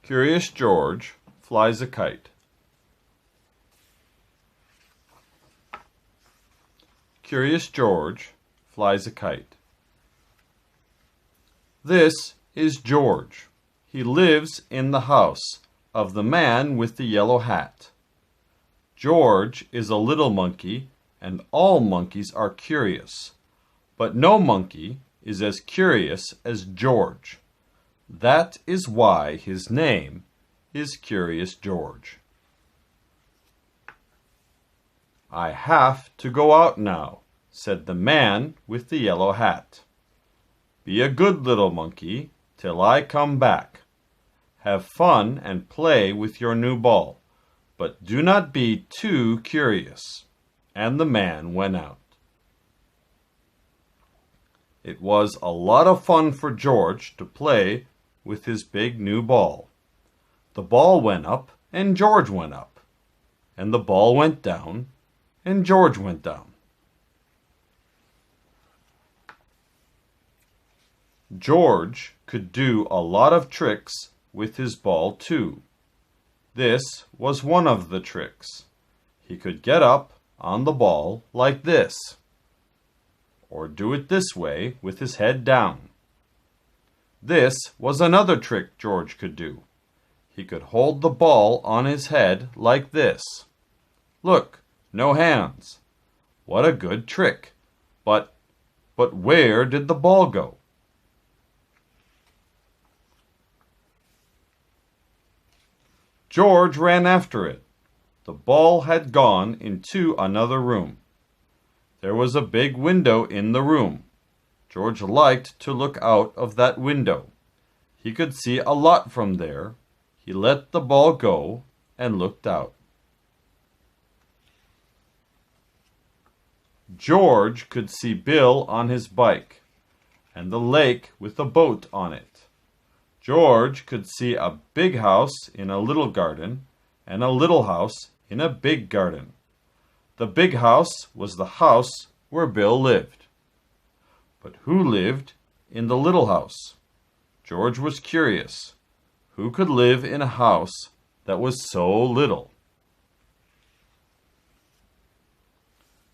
Curious George flies a kite. Curious George flies a kite. This is George. He lives in the house of the man with the yellow hat. George is a little monkey, and all monkeys are curious, but no monkey is as curious as George. That is why his name is Curious George. "I have to go out now," said the man with the yellow hat. "Be a good little monkey till I come back. Have fun and play with your new ball, but do not be too curious." And the man went out. It was a lot of fun for George to play with his big new ball. The ball went up and George went up, and the ball went down and George went down. George could do a lot of tricks with his ball too. This was one of the tricks. He could get up on the ball like this, or do it this way with his head down. This was another trick George could do. He could hold the ball on his head like this. Look, no hands. What a good trick. But where did the ball go? George ran after it. The ball had gone into another room. There was a big window in the room. George liked to look out of that window. He could see a lot from there. He let the ball go and looked out. George could see Bill on his bike, and the lake with a boat on it. George could see a big house in a little garden, and a little house in a big garden. The big house was the house where Bill lived. But who lived in the little house? George was curious. Who could live in a house that was so little?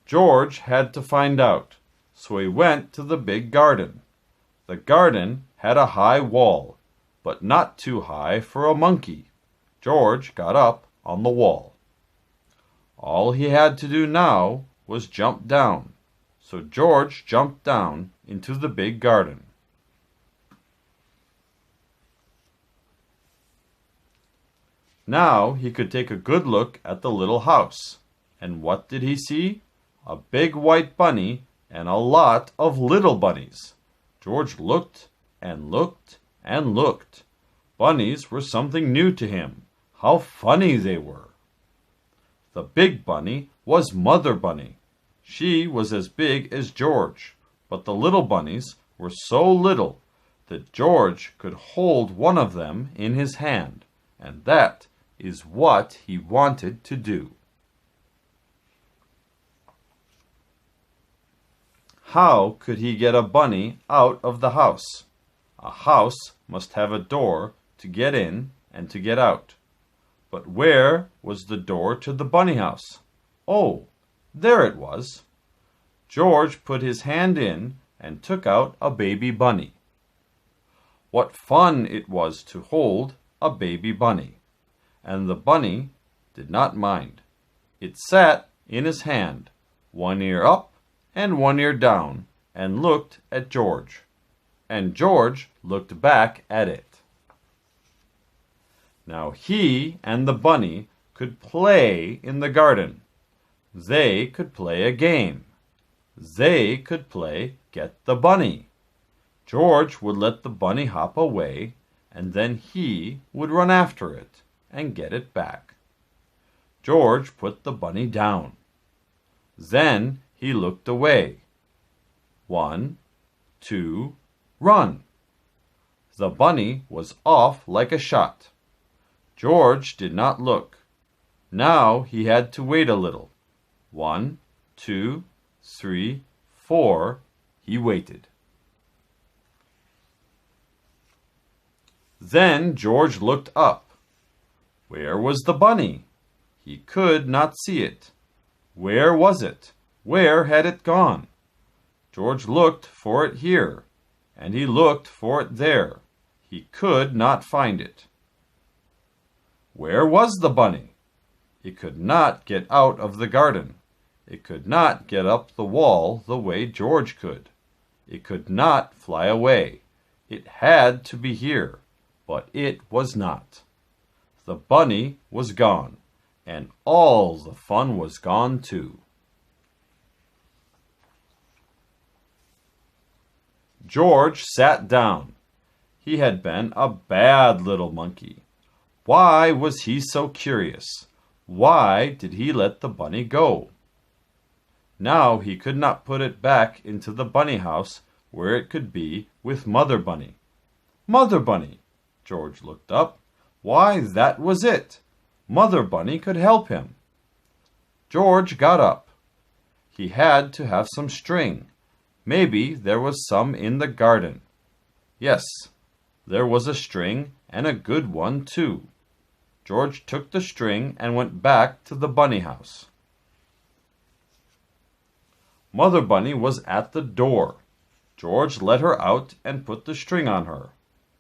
George had to find out, so he went to the big garden. The garden had a high wall, but not too high for a monkey. George got up on the wall. All he had to do now was jump down. So George jumped down into the big garden. Now he could take a good look at the little house. And what did he see? A big white bunny and a lot of little bunnies. George looked and looked and looked. Bunnies were something new to him. How funny they were! The big bunny was Mother Bunny. She was as big as George, but the little bunnies were so little that George could hold one of them in his hand, and that is what he wanted to do. How could he get a bunny out of the house? A house must have a door to get in and to get out. But where was the door to the bunny house? Oh, there it was. George put his hand in and took out a baby bunny. What fun it was to hold a baby bunny. And the bunny did not mind. It sat in his hand, one ear up and one ear down, and looked at George. And George looked back at it. Now he and the bunny could play in the garden. They could play a game. They could play Get the Bunny. George would let the bunny hop away, and then he would run after it and get it back. George put the bunny down. Then he looked away. 1, 2, run! The bunny was off like a shot. George did not look. Now he had to wait a little. 1, 2, 3, 4. He waited. Then George looked up. Where was the bunny? He could not see it. Where was it? Where had it gone? George looked for it here, and he looked for it there. He could not find it. Where was the bunny? It could not get out of the garden. It could not get up the wall the way George could. It could not fly away. It had to be here, but it was not. The bunny was gone, and all the fun was gone too. George sat down. He had been a bad little monkey. Why was he so curious? Why did he let the bunny go? Now he could not put it back into the bunny house where it could be with Mother Bunny. Mother Bunny! George looked up. Why, that was it! Mother Bunny could help him. George got up. He had to have some string. Maybe there was some in the garden. Yes, there was a string, and a good one too. George took the string and went back to the bunny house. Mother Bunny was at the door. George let her out and put the string on her,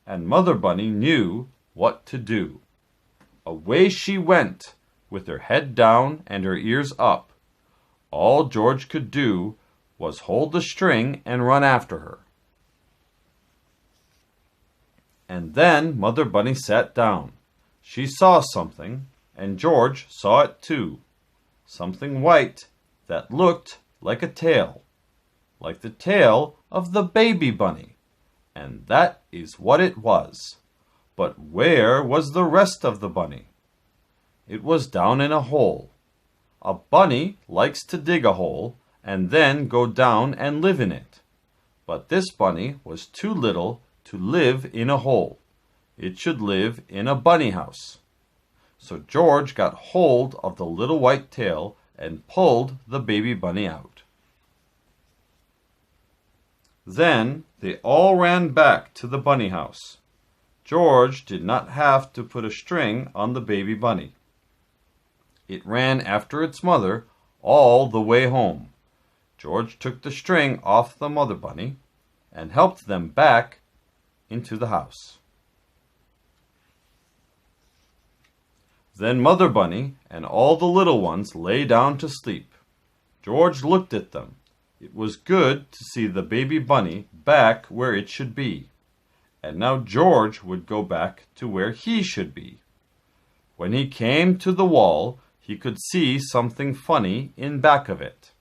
and Mother Bunny knew what to do. Away she went, with her head down and her ears up. All George could do was hold the string and run after her. And then Mother Bunny sat down. She saw something, and George saw it too. Something white that looked like a tail, like the tail of the baby bunny. And that is what it was. But where was the rest of the bunny? It was down in a hole. A bunny likes to dig a hole and then go down and live in it. But this bunny was too little to live in a hole. It should live in a bunny house. So George got hold of the little white tail and pulled the baby bunny out. Then they all ran back to the bunny house. George did not have to put a string on the baby bunny. It ran after its mother all the way home. George took the string off the mother bunny and helped them back into the house. Then Mother Bunny and all the little ones lay down to sleep. George looked at them. It was good to see the baby bunny back where it should be. And now George would go back to where he should be. When he came to the wall, he could see something funny in back of it.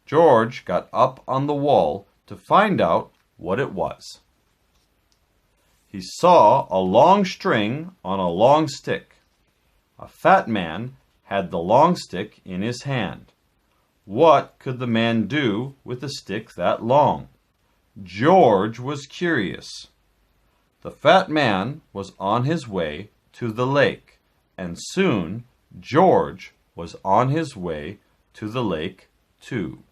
George got up on the wall to find out what it was. He saw a long string on a long stick. A fat man had the long stick in his hand. What could the man do with a stick that long? George was curious. The fat man was on his way to the lake, and soon George was on his way to the lake too.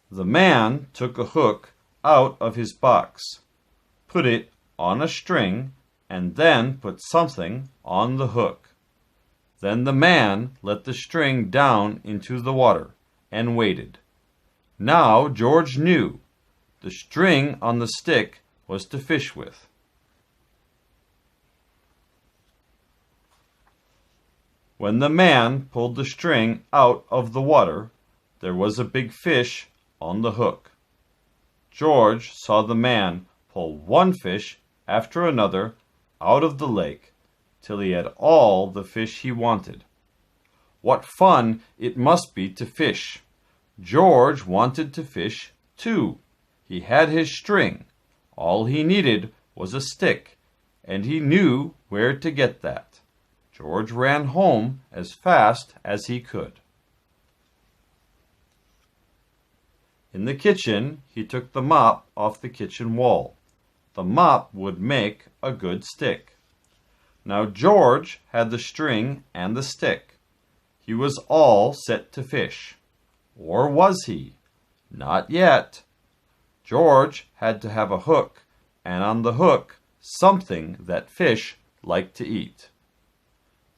The man took a hook out of his box, put it on a string, and then put something on the hook. Then the man let the string down into the water and waited. Now George knew the string on the stick was to fish with. When the man pulled the string out of the water, there was a big fish on the hook. George saw the man pull one fish after another out of the lake till he had all the fish he wanted. What fun it must be to fish! George wanted to fish too. He had his string. All he needed was a stick, and he knew where to get that. George ran home as fast as he could. In the kitchen, he took the mop off the kitchen wall. The mop would make a good stick. Now George had the string and the stick. He was all set to fish. Or was he? Not yet. George had to have a hook, and on the hook something that fish like to eat.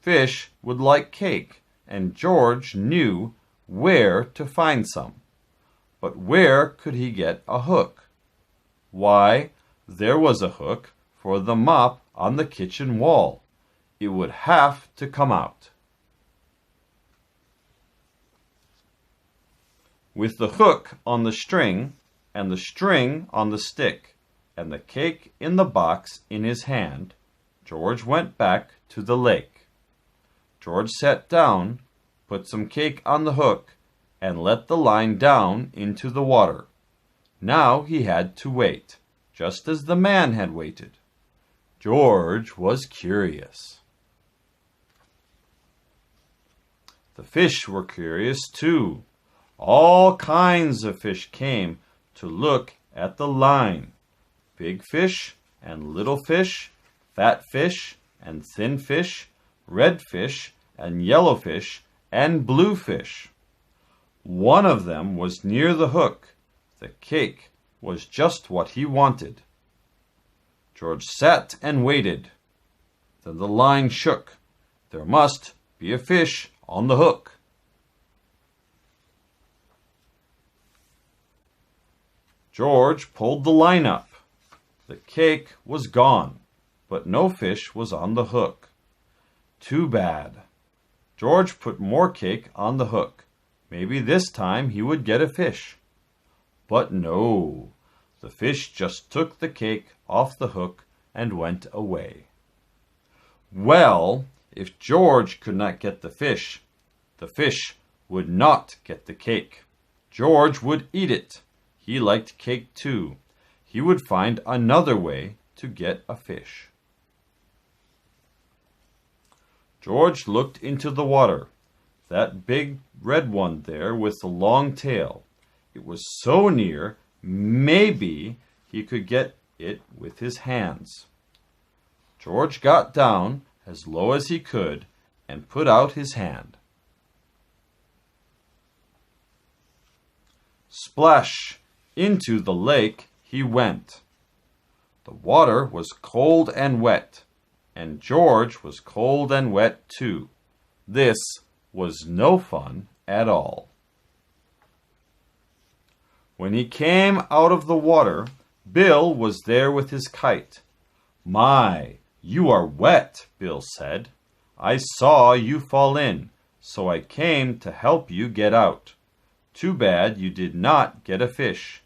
Fish would like cake, and George knew where to find some. But where could he get a hook? Why, there was a hook for the mop on the kitchen wall. It would have to come out. With the hook on the string, and the string on the stick, and the cake in the box in his hand, George went back to the lake. George sat down, put some cake on the hook, and let the line down into the water. Now he had to wait, just as the man had waited. George was curious. The fish were curious too. All kinds of fish came to look at the line. Big fish and little fish, fat fish and thin fish, red fish and yellow fish and blue fish. One of them was near the hook. The cake was just what he wanted. George sat and waited. Then the line shook. There must be a fish on the hook. George pulled the line up. The cake was gone, but no fish was on the hook. Too bad. George put more cake on the hook. Maybe this time he would get a fish. But no, the fish just took the cake off the hook and went away. Well, if George could not get the fish would not get the cake. George would eat it. He liked cake too. He would find another way to get a fish. George looked into the water. That big red one there with the long tail. It was so near, maybe he could get it with his hands. George got down as low as he could and put out his hand. Splash! Into the lake he went. The water was cold and wet, and George was cold and wet too. This was no fun at all. When he came out of the water, Bill was there with his kite. "My, you are wet," Bill said. "I saw you fall in, so I came to help you get out. Too bad you did not get a fish.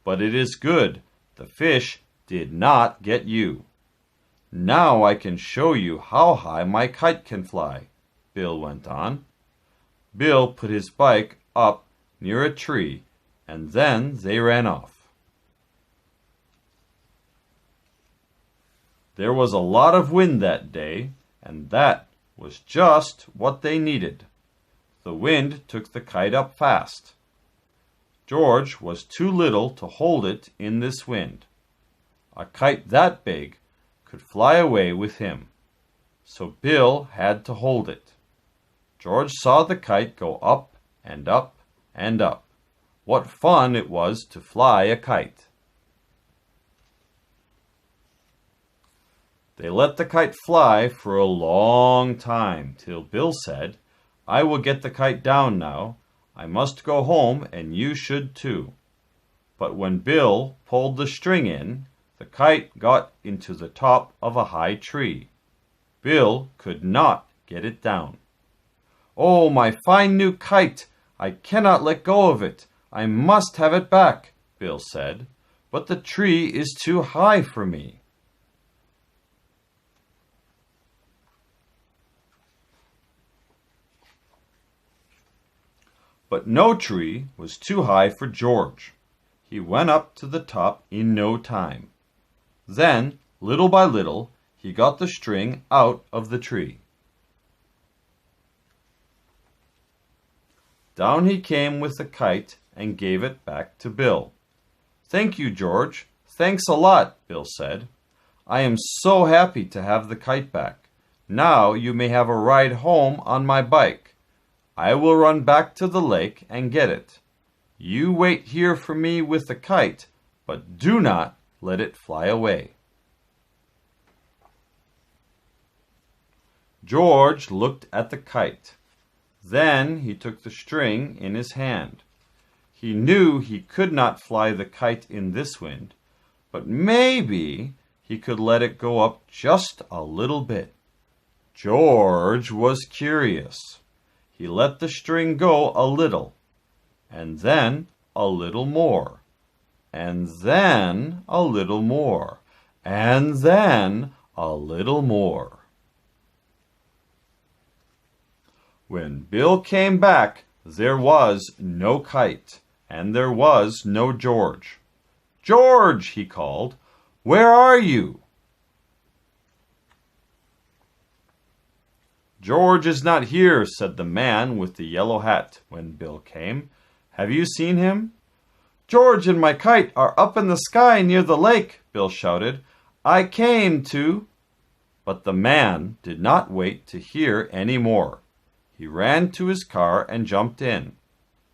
But it is good, the fish did not get you. Now I can show you how high my kite can fly," Bill went on. Bill put his bike up near a tree, and then they ran off. There was a lot of wind that day, and that was just what they needed. The wind took the kite up fast. George was too little to hold it in this wind. A kite that big could fly away with him, so Bill had to hold it. George saw the kite go up and up and up. What fun it was to fly a kite! They let the kite fly for a long time, till Bill said, "I will get the kite down now. I must go home, and you should too." But when Bill pulled the string in, the kite got into the top of a high tree. Bill could not get it down. "Oh, my fine new kite! I cannot let go of it. I must have it back," Bill said. "But the tree is too high for me." But no tree was too high for George. He went up to the top in no time. Then, little by little, he got the string out of the tree. Down he came with the kite and gave it back to Bill. "Thank you, George. Thanks a lot," Bill said. "I am so happy to have the kite back. Now you may have a ride home on my bike. I will run back to the lake and get it. You wait here for me with the kite, but do not let it fly away." George looked at the kite. Then he took the string in his hand. He knew he could not fly the kite in this wind, but maybe he could let it go up just a little bit. George was curious. He let the string go a little, and then a little more, and then a little more, and then a little more. When Bill came back, there was no kite, and there was no George. "George," he called, "where are you?" "George is not here," said the man with the yellow hat when Bill came. "Have you seen him?" "George and my kite are up in the sky near the lake," Bill shouted. "I came to—" But the man did not wait to hear any more. He ran to his car and jumped in.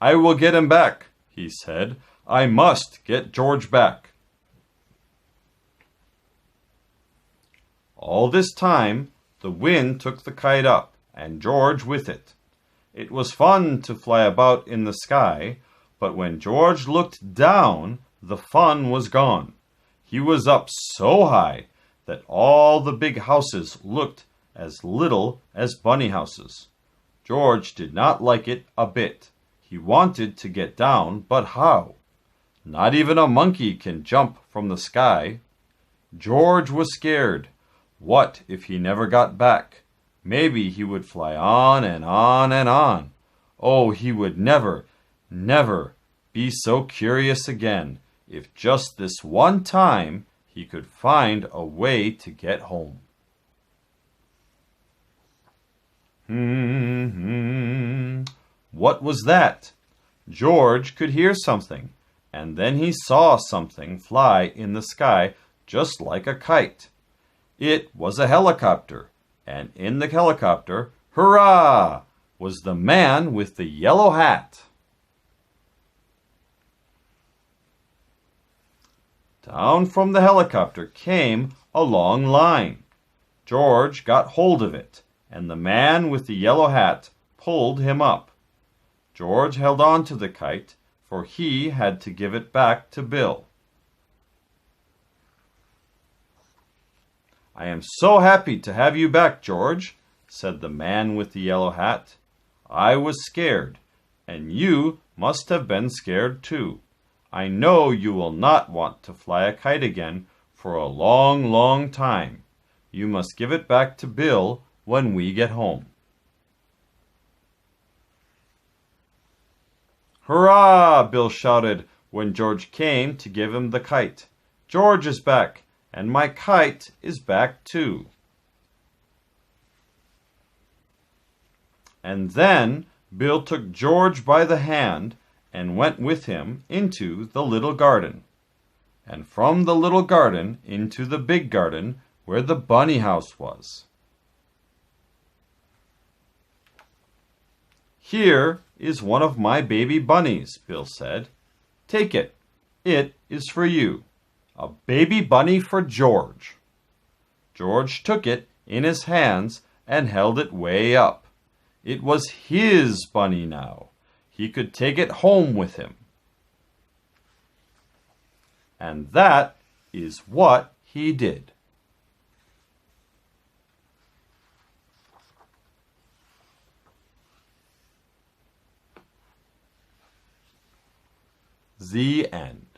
"I will get him back," he said. "I must get George back." All this time, the wind took the kite up, and George with it. It was fun to fly about in the sky, but when George looked down, the fun was gone. He was up so high that all the big houses looked as little as bunny houses. George did not like it a bit. He wanted to get down, but how? Not even a monkey can jump from the sky. George was scared. What if he never got back? Maybe he would fly on and on and on. Oh, he would never, never be so curious again if just this one time he could find a way to get home. What was that? George could hear something, and then he saw something fly in the sky just like a kite. It was a helicopter, and in the helicopter, hurrah, was the man with the yellow hat. Down from the helicopter came a long line. George got hold of it, and the man with the yellow hat pulled him up. George held on to the kite, for he had to give it back to Bill. "I am so happy to have you back, George," said the man with the yellow hat. "I was scared, and you must have been scared too. I know you will not want to fly a kite again for a long, long time. You must give it back to Bill when we get home." "Hurrah!" Bill shouted when George came to give him the kite. "George is back, and my kite is back too." And then Bill took George by the hand and went with him into the little garden, and from the little garden into the big garden where the bunny house was. "Here is one of my baby bunnies," Bill said. "Take it. It is for you. A baby bunny for George." George took it in his hands and held it way up. It was his bunny now. He could take it home with him. And that is what he did. The end.